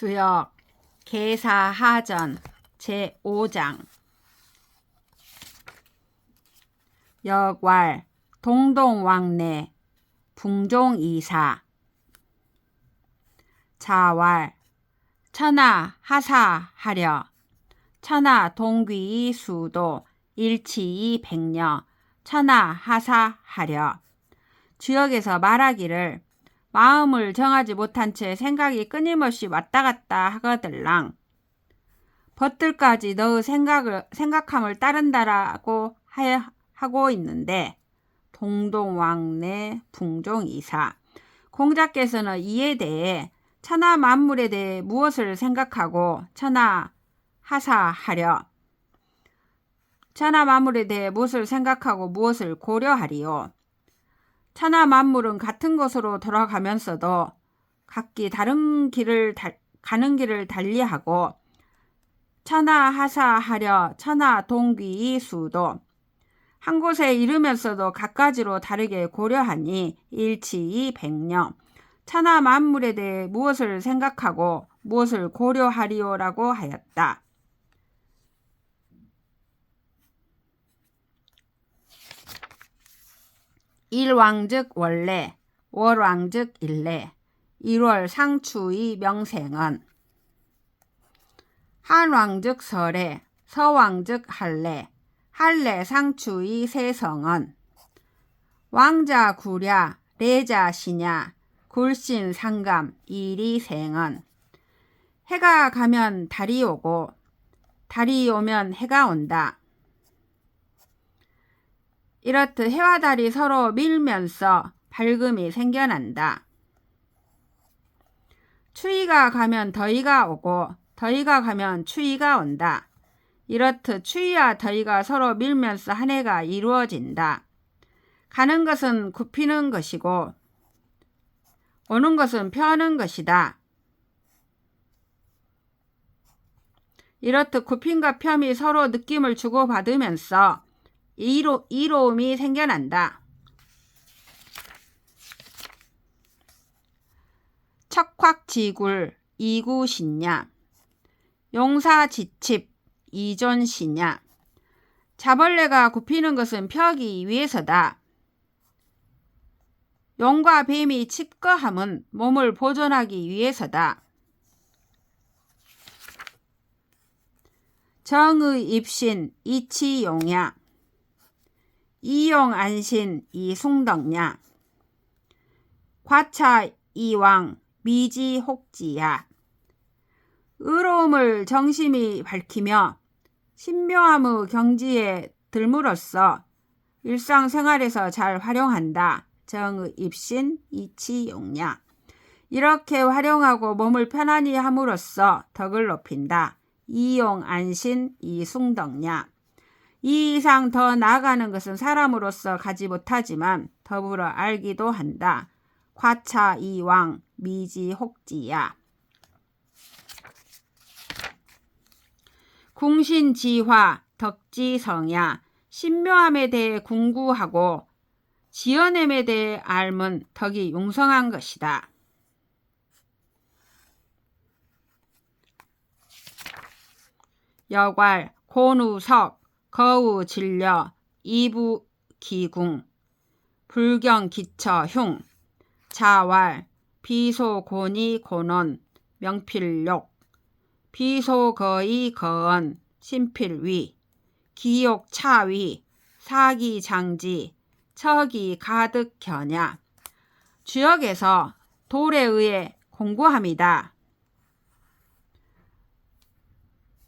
주역 계사하전 제5장 역왈 동동왕래 풍종이사 자왈 천하 하사하려 천하 동귀이 수도 일치이 백녀 천하 하사하려. 주역에서 말하기를 마음을 정하지 못한 채 생각이 끊임없이 왔다 갔다 하거들랑 벗들까지 너의 생각함을 따른다라고 하고 있는데 동동왕래 풍종이사. 공자께서는 이에 대해 천하 만물에 대해 무엇을 생각하고 천하 하사하려, 천하 만물에 대해 무엇을 생각하고 무엇을 고려하리요. 천하 만물은 같은 곳으로 돌아가면서도 각기 다른 가는 길을 달리하고 천하 하사하려 천하 동귀이 수도. 한 곳에 이르면서도 갖가지로 다르게 고려하니 일치이 백녀. 천하 만물에 대해 무엇을 생각하고 무엇을 고려하리요라고 하였다. 일왕즉 원래, 월왕즉 일래, 1월 상추의 명생은 한왕즉 설에, 서왕즉 할래, 할래 상추의 세성은 왕자 구랴, 레자 시냐, 굴신 상감, 이리생은 해가 가면 달이 오고 달이 오면 해가 온다. 이렇듯 해와 달이 서로 밀면서 밝음이 생겨난다. 추위가 가면 더위가 오고 더위가 가면 추위가 온다. 이렇듯 추위와 더위가 서로 밀면서 한 해가 이루어진다. 가는 것은 굽히는 것이고 오는 것은 펴는 것이다. 이렇듯 굽힘과 펴이 서로 느낌을 주고받으면서 이로움이 생겨난다. 척확지굴 이구신냐, 용사지칩 이존시냐. 자벌레가 굽히는 것은 펴기 위해서다. 용과 뱀이 칩거함은 몸을 보존하기 위해서다. 정의 입신 이치용야, 이용안신 이숭덕냐. 과차 이왕 미지혹지야. 의로움을 정심이 밝히며 신묘함의 경지에 들므로써 일상생활에서 잘 활용한다. 정의 입신 이치용야. 이렇게 활용하고 몸을 편안히 함으로써 덕을 높인다. 이용안신 이숭덕냐. 이 이상 더 나아가는 것은 사람으로서 가지 못하지만 더불어 알기도 한다. 과차 이왕 미지혹지야. 궁신지화 덕지성야. 신묘함에 대해 궁구하고 지어냄에 대해 알면 덕이 융성한 것이다. 역왈 곤우석 거우진려 이부기궁 불경기처 흉. 자왈 비소곤이 고논 명필욕 비소거이 거언 신필위 기욕차위 사기장지 척이 가득 겨냐. 주역에서 돌에 의해 공구함이다.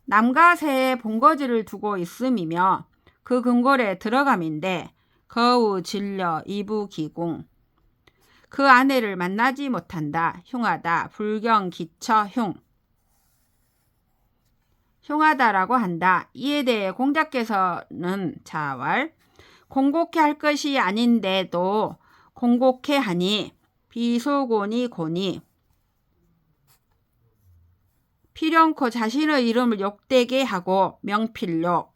남과 새에 본거지를 두고 있음이며 그 근골에 들어감인데 거우 진려 이부기궁. 그 아내를 만나지 못한다. 흉하다. 불경기처 흉. 흉하다라고 한다. 이에 대해 공자께서는 자왈 공곡해 할 것이 아닌데도 공곡해 하니 비소곤이 고니 필연코 자신의 이름을 욕되게 하고 명필욕.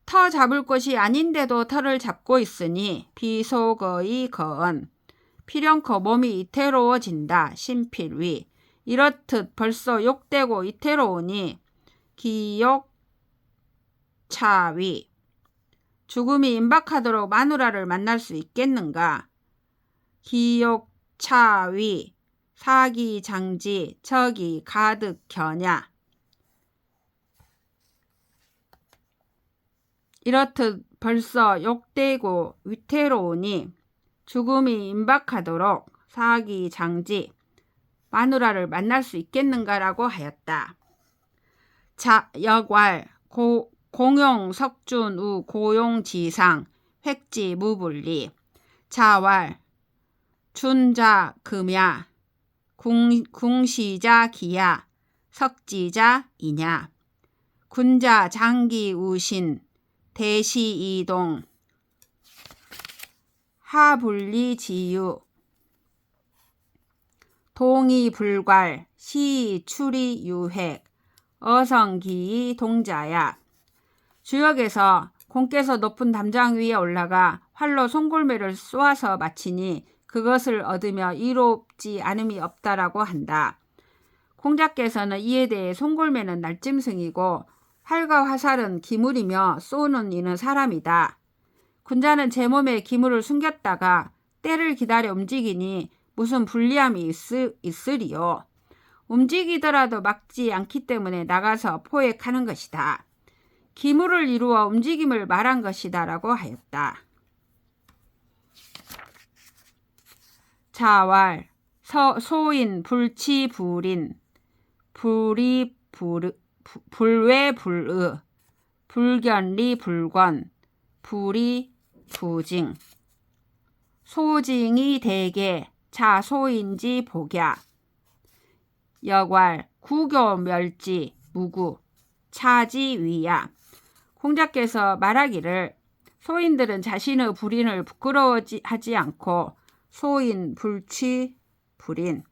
터 잡을 것이 아닌데도 터를 잡고 있으니 비소거이 거언. 필연코 몸이 이태로워진다. 신필위. 이렇듯 벌써 욕되고 이태로우니 기욕차위. 죽음이 임박하도록 마누라를 만날 수 있겠는가? 기욕차위. 사기장지 적이 가득 겨냐. 이렇듯 벌써 욕되고 위태로우니 죽음이 임박하도록 사기장지 마누라를 만날 수 있겠는가라고 하였다. 자, 역왈 공용석준우 고용지상 획지무분리. 자왈 춘자 금야 궁시자 기야 석지자 이냐. 군자 장기 우신 대시이동 하분리 지유 동의불괄 시추리 유획 어성기이 동자야. 주역에서 공께서 높은 담장 위에 올라가 활로 송골매를 쏘아서 마치니 그것을 얻으며 이롭지 않음이 없다라고 한다. 공자께서는 이에 대해 송골매는 날짐승이고 활과 화살은 기물이며 쏘는 이는 사람이다. 군자는 제 몸에 기물을 숨겼다가 때를 기다려 움직이니 무슨 불리함이 있으리요. 움직이더라도 막지 않기 때문에 나가서 포획하는 것이다. 기물을 이루어 움직임을 말한 것이다 라고 하였다. 자왈 소인 불치불인 불외불의 불견리불권 불이부징 소징이 대개 자소인지 복야. 역왈 구교멸지 무구 차지위야. 공자께서 말하기를 소인들은 자신의 불인을 부끄러워하지 않고 소인 불취 불인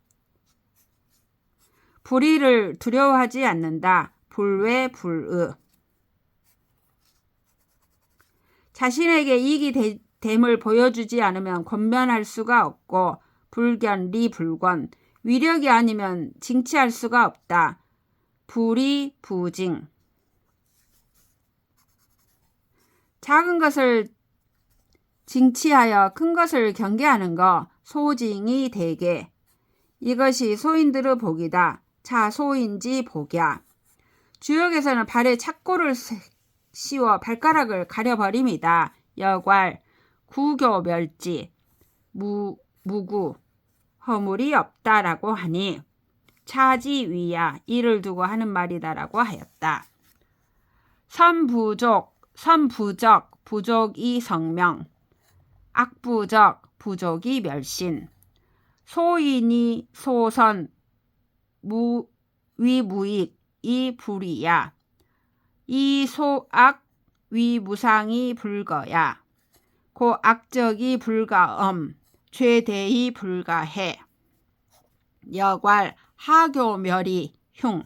불의를 두려워하지 않는다. 불외 불의 자신에게 이익이 됨을 보여주지 않으면 권면할 수가 없고 불견리 불권 위력이 아니면 징치할 수가 없다. 불이 부징 작은 것을 징치하여 큰 것을 경계하는 것 소징이 대개 이것이 소인들의 복이다. 자소인지 복야. 주역에서는 발에 착고를 씌워 발가락을 가려버립니다. 역왈 구교멸지 무구 허물이 없다라고 하니 차지위야 이를 두고 하는 말이다라고 하였다. 선부적 부족이 성명 악부적 부족이 멸신 소인이 소선 위무익 이 불이야. 이 소악 위무상이 불거야. 고 악적이 불가엄 죄대이 불가해. 역왈 하교멸이 흉.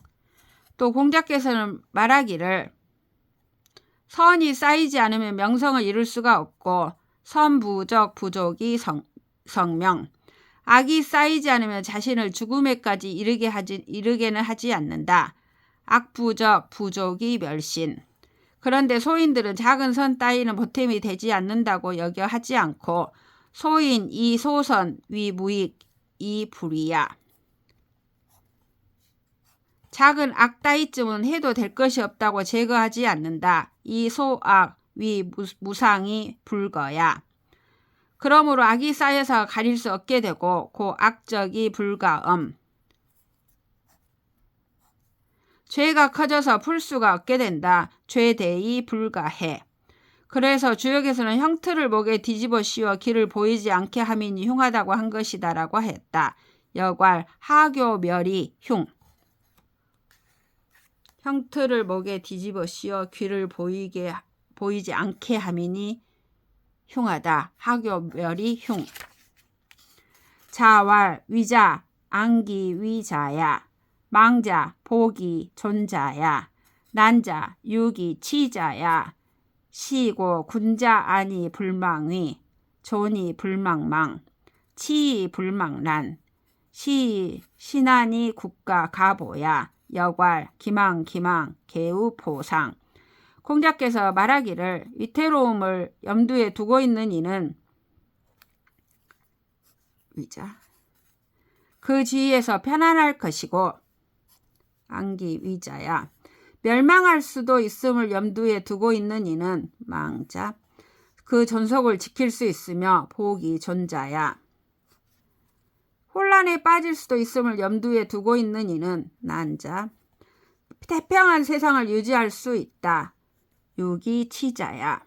또 공자께서는 말하기를 선이 쌓이지 않으면 명성을 이룰 수가 없고 선부적 부족이 성명 악이 쌓이지 않으면 자신을 죽음에까지 이르게는 하지 않는다. 악부적 부족이 멸신. 그런데 소인들은 작은 선 따위는 보탬이 되지 않는다고 여겨 하지 않고 소인 이 소선 위 무익 이 불이야. 작은 악 따위쯤은 해도 될 것이 없다고 제거하지 않는다. 이 소악 위 무상이 불거야. 그러므로 악이 쌓여서 가릴 수 없게 되고 고 악적이 불가엄. 죄가 커져서 풀 수가 없게 된다. 죄대이 불가해. 그래서 주역에서는 형틀을 목에 뒤집어 씌워 길을 보이지 않게 함이니 흉하다고 한 것이다 라고 했다. 역왈 하교멸이 흉. 형틀을 목에 뒤집어 씌워 귀를 보이지 않게 함이니 흉하다. 하교멸이 흉. 자왈 위자 안기 위자야. 망자 복이 존자야. 난자 유기 치자야. 시고 군자 아니 불망위 존이 불망망 치이 불망난 시, 신안이 국가 가보야. 여괄, 기망, 개우, 포상. 공자께서 말하기를 위태로움을 염두에 두고 있는 이는 그 주위에서 편안할 것이고 안기 위자야. 멸망할 수도 있음을 염두에 두고 있는 이는 망자. 그 존속을 지킬 수 있으며 복이 존자야. 혼란에 빠질 수도 있음을 염두에 두고 있는 이는 난자. 태평한 세상을 유지할 수 있다. 유기 치자야.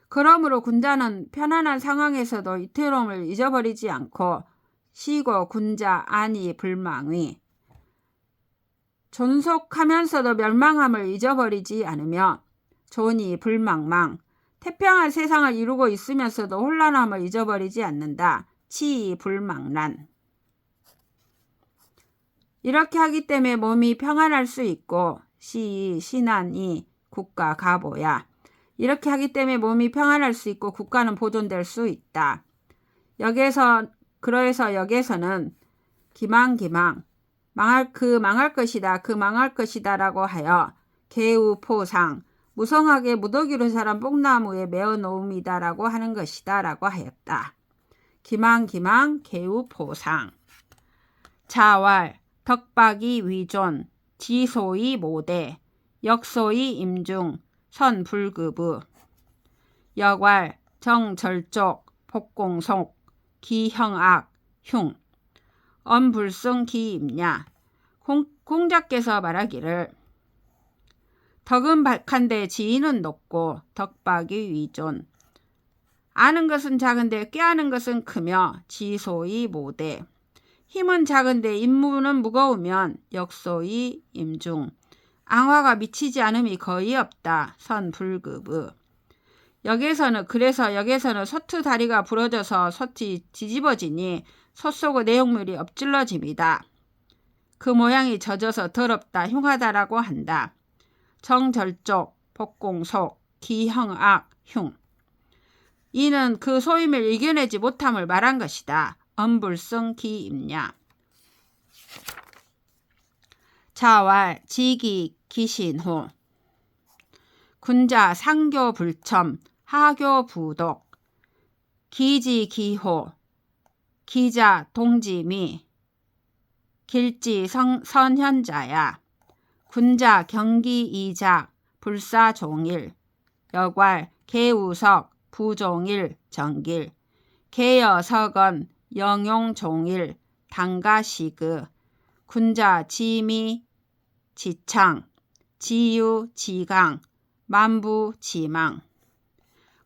그러므로 군자는 편안한 상황에서도 위태로움을 잊어버리지 않고 시고 군자 안이 불망의. 존속하면서도 멸망함을 잊어버리지 않으며 존이 불망망. 태평한 세상을 이루고 있으면서도 혼란함을 잊어버리지 않는다. 치이 불망란. 이렇게 하기 때문에 몸이 평안할 수 있고 시, 신안이 국가 가보야. 이렇게 하기 때문에 몸이 평안할 수 있고 국가는 보존될 수 있다. 그래서 여기에서는 기망 망할 것이다 라고 하여 개우 포상 무성하게 무더기로 자란 뽕나무에 메어 놓음이다 라고 하는 것이다 라고 하였다. 기망 개우 포상. 자왈 덕박이 위존 지소이 모대 역소이 임중 선불급의. 여괄 정절족 복공속 기형악 흉 엄불승 기임냐. 공자께서 말하기를 덕은 박한데 지위는 높고 덕박이 위존. 아는 것은 작은데 꾀하는 것은 크며 지소이 모대. 힘은 작은데 임무는 무거우면 역소이 임중. 앙화가 미치지 않음이 거의 없다. 선불급의. 그래서 여기에서는 솥 다리가 부러져서 솥이 뒤집어지니 솥 속의 내용물이 엎질러집니다. 그 모양이 젖어서 더럽다 흉하다라고 한다. 정절족 복공속 기형악 흉. 이는 그 소임을 이겨내지 못함을 말한 것이다. 엄불승 기임냐. 자왈 지기 기신후. 군자 상교 불첨 하교 부독 기지 기호 기자 동지미 길지 선현자야. 군자 경기 이작 불사 종일. 여괄 개우석 부종일 정길. 개여석언 영용 종일 당가시그. 군자 지미 지창 지유 지강 만부 지망.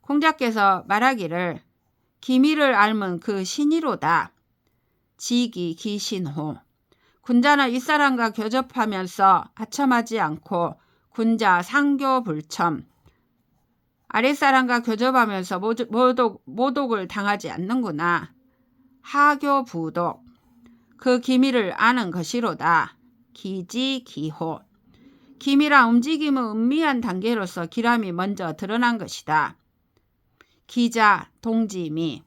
공자께서 말하기를 기미를 앓은 그 신이로다. 지기 기신호. 군자는 윗사람과 교접하면서 아첨하지 않고 군자 상교 불첨. 아랫사람과 교접하면서 모독을 당하지 않는구나. 하교 부독. 그 기미를 아는 것이로다. 기지 기호. 기미란 움직임의 은미한 단계로서 기람이 먼저 드러난 것이다. 기자 동지미.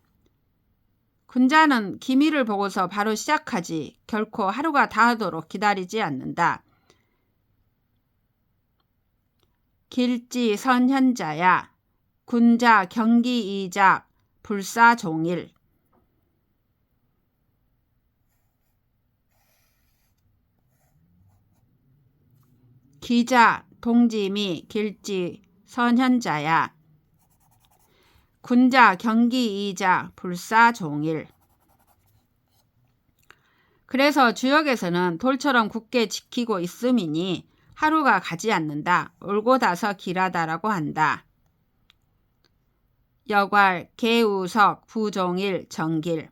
군자는 기미를 보고서 바로 시작하지 결코 하루가 다하도록 기다리지 않는다. 길지 선현자야. 군자 경기 이작 불사 종일. 기자 동지미 길지 선현자야. 군자 경기 이작 불사 종일. 그래서 주역에서는 돌처럼 굳게 지키고 있음이니 하루가 가지 않는다. 올고다서 길하다라고 한다. 여괄 개우석 부종일 정길.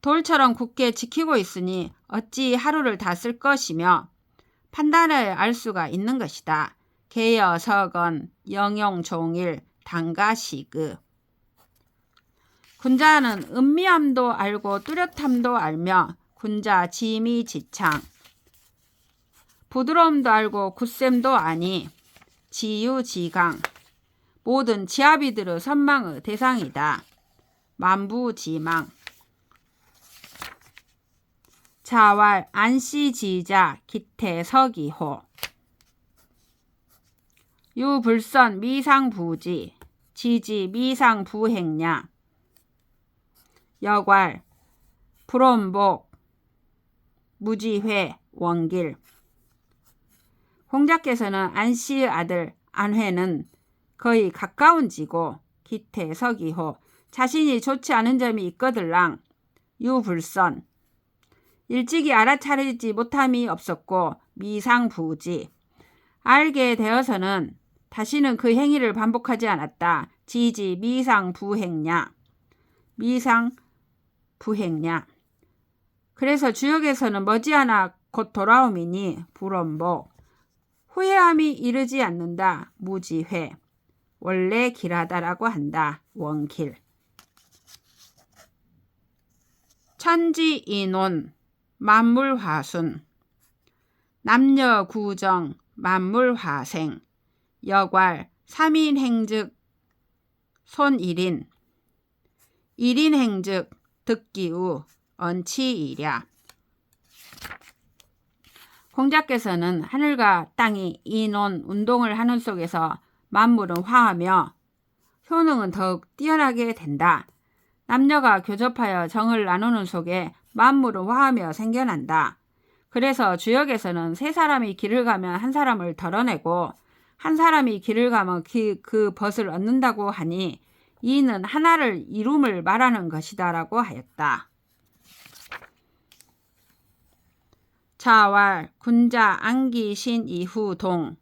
돌처럼 굳게 지키고 있으니 어찌 하루를 다 쓸 것이며 판단을 알 수가 있는 것이다. 개여석언 영용종일 당가시그. 군자는 은미함도 알고 뚜렷함도 알며 군자 지미지창. 부드러움도 알고 굳셈도 아니 지유지강. 모든 지아비들의 선망의 대상이다. 만부지망. 자왈 안씨지자 기태서기호. 유불선 미상부지 지지 미상부행냐. 여괄 불원복 무지회 원길. 공자께서는 안씨의 아들 안회는 거의 가까운 지고 기태서기호 자신이 좋지 않은 점이 있거들랑 유불선 일찍이 알아차리지 못함이 없었고 미상부지 알게 되어서는 다시는 그 행위를 반복하지 않았다. 지지 미상부행냐. 미상부행냐. 그래서 주역에서는 머지않아 곧 돌아오미니 불원복 후회함이 이르지 않는다. 무지회 원래 길하다라고 한다. 원길. 천지인혼 만물화순 남녀구정 만물화생. 여괄 3인행즉 손일인 1인행즉 득기우 언치이랴. 공자께서는 하늘과 땅이 인혼 운동을 하는 속에서 만물은 화하며 효능은 더욱 뛰어나게 된다. 남녀가 교접하여 정을 나누는 속에 만물은 화하며 생겨난다. 그래서 주역에서는 세 사람이 길을 가면 한 사람을 덜어내고 한 사람이 길을 가면 그 벗을 얻는다고 하니 이는 하나를 이룸을 말하는 것이다 라고 하였다. 자왈 군자 안기신 이후 동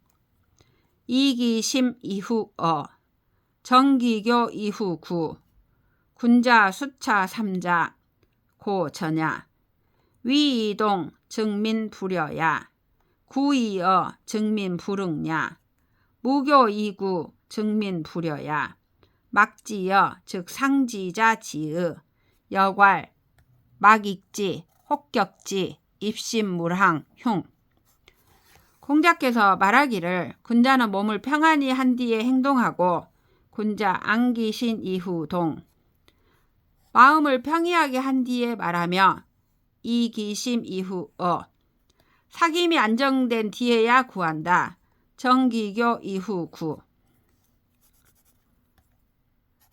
이기심 이후 정기교 이후 구 군자 수차 삼자 고 전야 위이동 증민 불여야 구이어 증민 불응냐 무교 이구 증민 불여야 막지여 즉 상지자 지의 여괄 막익지 혹격지 입심물항 흉. 공자께서 말하기를 군자는 몸을 평안히 한 뒤에 행동하고 군자 안기신 이후 동 마음을 평이하게 한 뒤에 말하며 이기심 이후 사김이 안정된 뒤에야 구한다. 정기교 이후 구.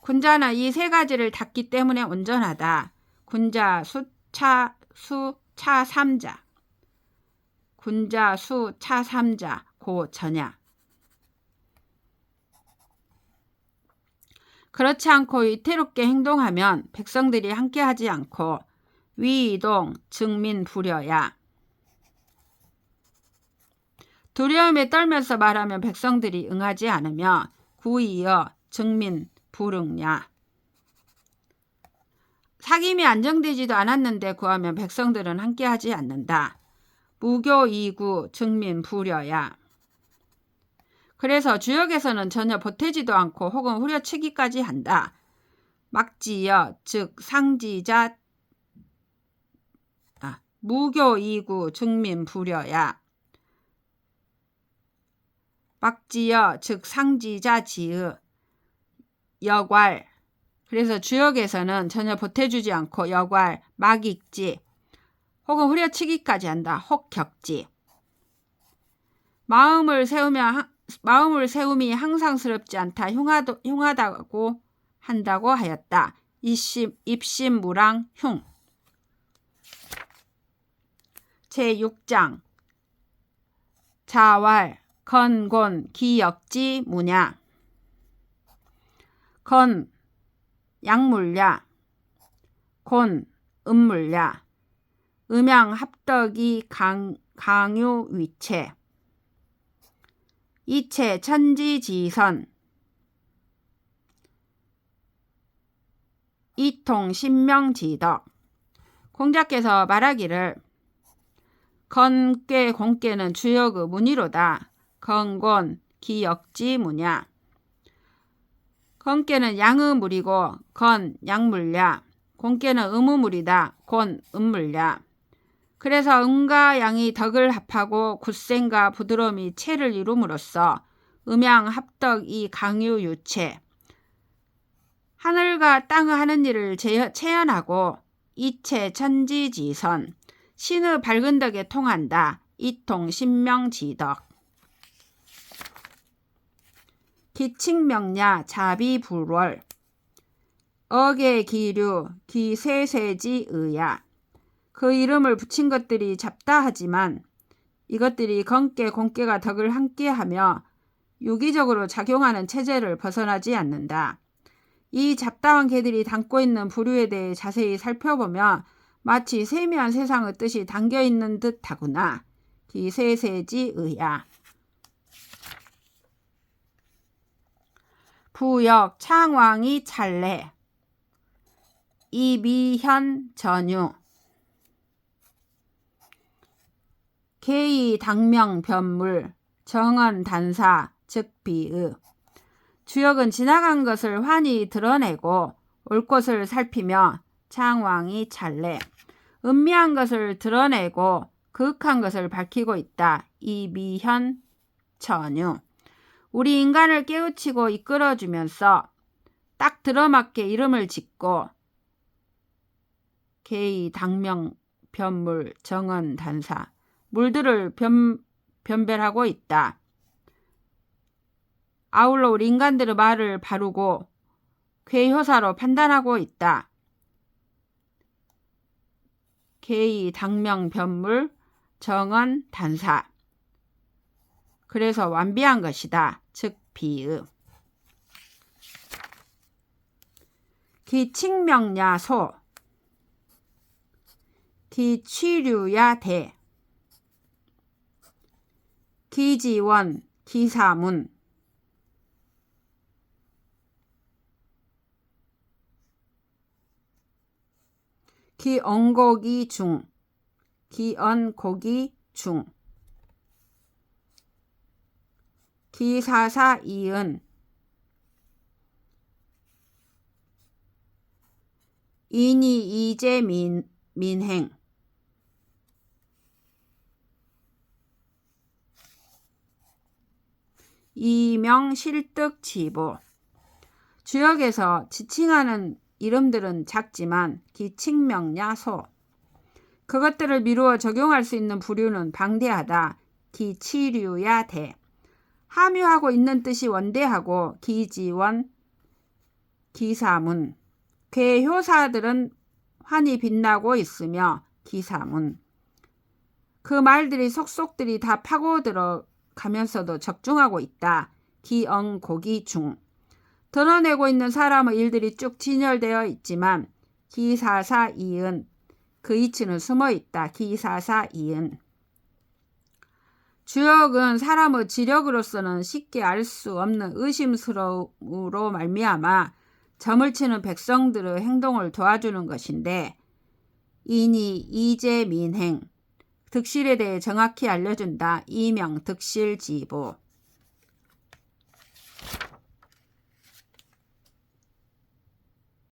군자는 이 세 가지를 닦기 때문에 온전하다. 군자 수차 삼자 군자 수차 삼자 고 전야. 그렇지 않고 위태롭게 행동하면 백성들이 함께하지 않고 위이동 증민 불여야 두려움에 떨면서 말하면 백성들이 응하지 않으며 구이여 증민 불응냐 사김이 안정되지도 않았는데 구하면 백성들은 함께하지 않는다. 무교 이구 증민 불여야. 그래서 주역에서는 전혀 보태지도 않고 혹은 후려치기까지 한다. 막지여 즉 상지자 무교 이구 증민 불여야 막지여 즉 상지자 지의 여괄. 그래서 주역에서는 전혀 보태주지 않고 여괄 막익지 혹은 후려치기까지 한다. 혹격지. 마음을 세움이 항상스럽지 않다. 흉하다고 한다고 하였다. 입심무랑 흉. 제6장 자왈 건곤 기역지 무냐. 건 약물야 곤 음물야 음양 합덕이 강유 위체 이체 천지지선 이통 신명지덕. 공자께서 말하기를 건괴 공괴는 주역의 문의로다. 건곤 기역지 무냐. 건괴는 양의 물이고 건 양물야 공괴는 음의 물이다. 곤 음물야. 그래서 음과 양이 덕을 합하고 굳셈과 부드러움이 체를 이룸으로써 음양 합덕 이 강유 유체 하늘과 땅의 하는 일을 체현하고 이체 천지지선 신의 밝은 덕에 통한다. 이통 신명지덕. 기칙명야 자비불월. 어계기류 기세세지의야. 그 이름을 붙인 것들이 잡다 하지만 이것들이 건께 공께가 덕을 함께하며 유기적으로 작용하는 체제를 벗어나지 않는다. 이 잡다한 개들이 담고 있는 부류에 대해 자세히 살펴보면 마치 세미한 세상의 뜻이 담겨있는 듯하구나. 기세세지의야. 부역 창왕이 찰래. 이미현 전유. 계의 당명 변물 정언 단사 즉 비의. 주역은 지나간 것을 환히 드러내고 올 것을 살피며 창왕이 찰래. 은미한 것을 드러내고 극한 것을 밝히고 있다. 이미현 전유. 우리 인간을 깨우치고 이끌어주면서 딱 들어맞게 이름을 짓고 계의 당명 변물 정언 단사 물들을 변별하고 있다. 아울러 우리 인간들의 말을 바르고 궤효사로 판단하고 있다. 계의 당명 변물 정언 단사. 그래서 완비한 것이다. 즉 비의. 기칙명야 소. 기취류야 대. 기지원 기사문. 기언고기 중. 기언고기 중. 기사사 이은. 인이 이제 민행. 이명 실득 지보. 주역에서 지칭하는 이름들은 작지만 기칙명야 소. 그것들을 미루어 적용할 수 있는 부류는 방대하다. 기치류야 대. 함유하고 있는 뜻이 원대하고 기지원 기사문. 궤효사들은 환히 빛나고 있으며 기사문. 그 말들이 속속들이 다 파고 들어가면서도 적중하고 있다. 기언고기 중. 드러내고 있는 사람의 일들이 쭉 진열되어 있지만 기사사 이은. 그 이치는 숨어 있다. 기사사 이은. 주역은 사람의 지력으로서는 쉽게 알 수 없는 의심스러움으로 말미암아 점을 치는 백성들의 행동을 도와주는 것인데 인이 이제 민행. 득실에 대해 정확히 알려준다. 이명 득실지보.